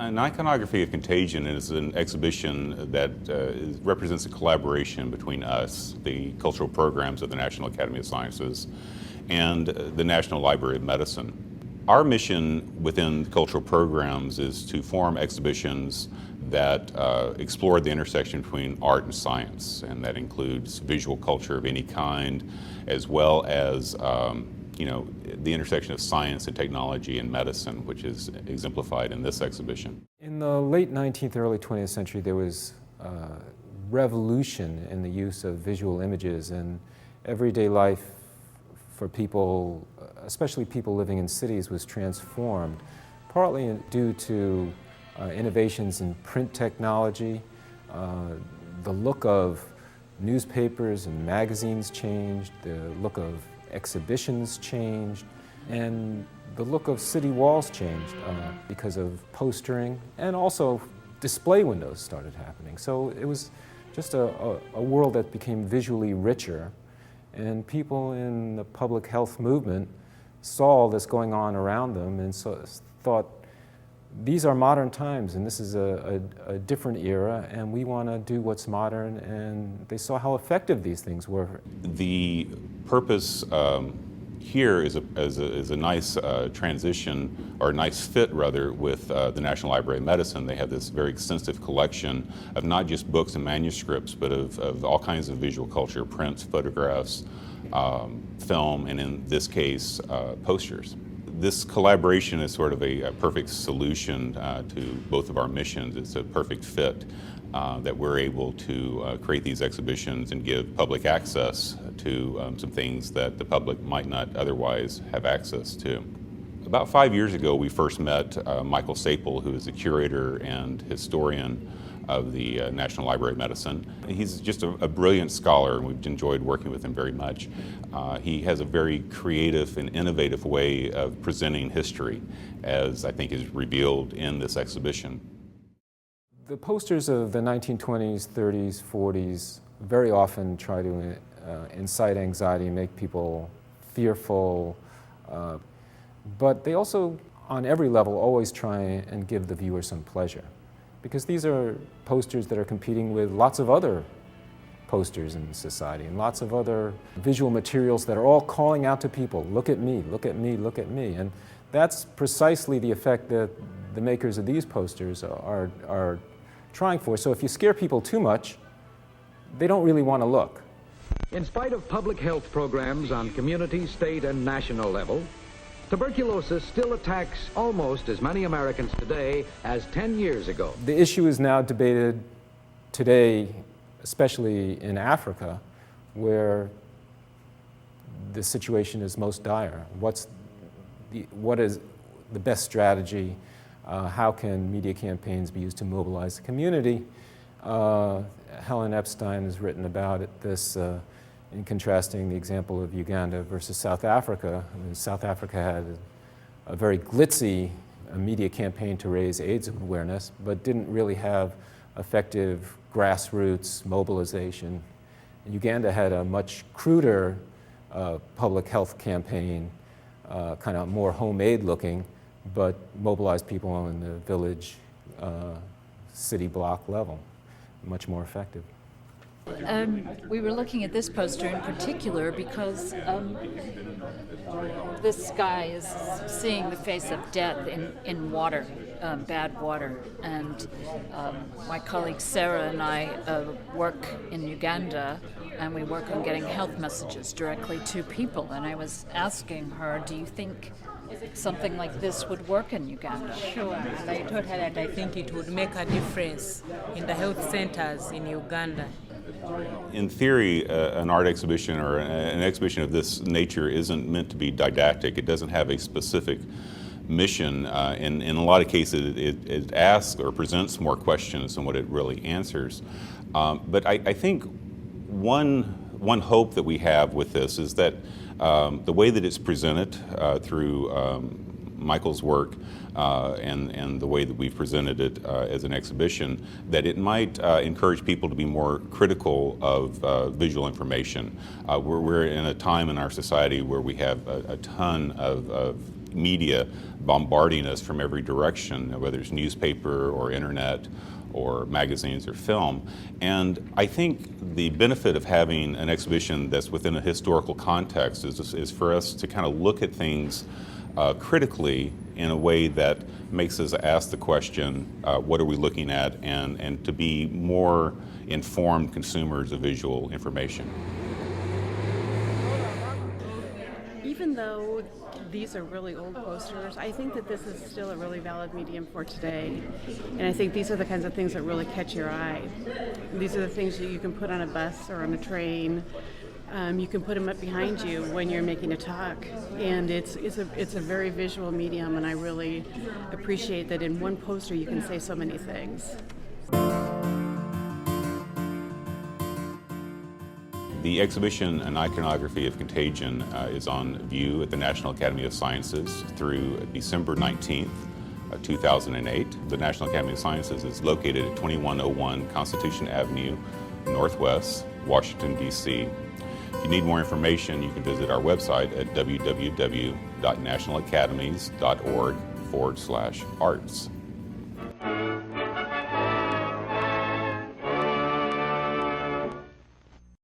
An Iconography of Contagion is an exhibition that represents a collaboration between us, the cultural programs of the National Academy of Sciences, and the National Library of Medicine. Our mission within cultural programs is to form exhibitions that explore the intersection between art and science, and that includes visual culture of any kind, as well as the intersection of science and technology and medicine, which is exemplified in this exhibition. In the late 19th, early 20th century, there was a revolution in the use of visual images, and everyday life for people, especially people living in cities, was transformed, partly due to innovations in print technology. The look of newspapers and magazines changed, the look of exhibitions changed, and the look of city walls changed because of postering, and also display windows started happening. So it was just a world that became visually richer, and people in the public health movement saw all this going on around them and thought, these are modern times, and this is a different era, and we want to do what's modern, and they saw how effective these things were. The purpose here is a nice transition, or a nice fit rather, with the National Library of Medicine. They have this very extensive collection of not just books and manuscripts, but of all kinds of visual culture, prints, photographs, film, and in this case, posters. This collaboration is sort of a perfect solution to both of our missions. It's a perfect fit that we're able to create these exhibitions and give public access to some things that the public might not otherwise have access to. About 5 years ago, we first met Michael Sappol, who is the curator and historian of the National Library of Medicine. He's just a brilliant scholar, and we've enjoyed working with him very much. He has a very creative and innovative way of presenting history, as I think is revealed in this exhibition. The posters of the 1920s, 30s, 40s very often try to incite anxiety, make people fearful, but they also, on every level, always try and give the viewer some pleasure. Because these are posters that are competing with lots of other posters in society and lots of other visual materials that are all calling out to people, look at me, look at me, look at me. And that's precisely the effect that the makers of these posters are trying for. So if you scare people too much, they don't really want to look. In spite of public health programs on community, state, and national level, tuberculosis still attacks almost as many Americans today as 10 years ago. The issue is now debated today, especially in Africa, where the situation is most dire. What is the best strategy? How can media campaigns be used to mobilize the community? Helen Epstein has written about this in contrasting the example of Uganda versus South Africa. I mean, South Africa had a very glitzy media campaign to raise AIDS awareness, but didn't really have effective grassroots mobilization. Uganda had a much cruder public health campaign, kind of more homemade looking, but mobilized people on the village, city block level, much more effective. We were looking at this poster in particular because this guy is seeing the face of death in water, bad water. And my colleague Sarah and I work in Uganda, and we work on getting health messages directly to people. And I was asking her, do you think something like this would work in Uganda? Sure, and I told her that I think it would make a difference in the health centers in Uganda. In theory, an art exhibition or an exhibition of this nature isn't meant to be didactic. It doesn't have a specific mission. In a lot of cases, it asks or presents more questions than what it really answers. But I think one hope that we have with this is that the way that it's presented through Michael's work and the way that we've presented it as an exhibition, that it might encourage people to be more critical of visual information. We're in a time in our society where we have a ton of media bombarding us from every direction, whether it's newspaper or internet or magazines or film. And I think the benefit of having an exhibition that's within a historical context is for us to kind of look at things critically in a way that makes us ask the question, what are we looking at, and to be more informed consumers of visual information. Even though these are really old posters, I think that this is still a really valid medium for today. And I think these are the kinds of things that really catch your eye. These are the things that you can put on a bus or on a train. You can put them up behind you when you're making a talk. And it's a very visual medium, and I really appreciate that in one poster you can say so many things. The exhibition, An Iconography of Contagion, is on view at the National Academy of Sciences through December 19th, 2008. The National Academy of Sciences is located at 2101 Constitution Avenue, Northwest, Washington, D.C. If you need more information, you can visit our website at www.nationalacademies.org/arts.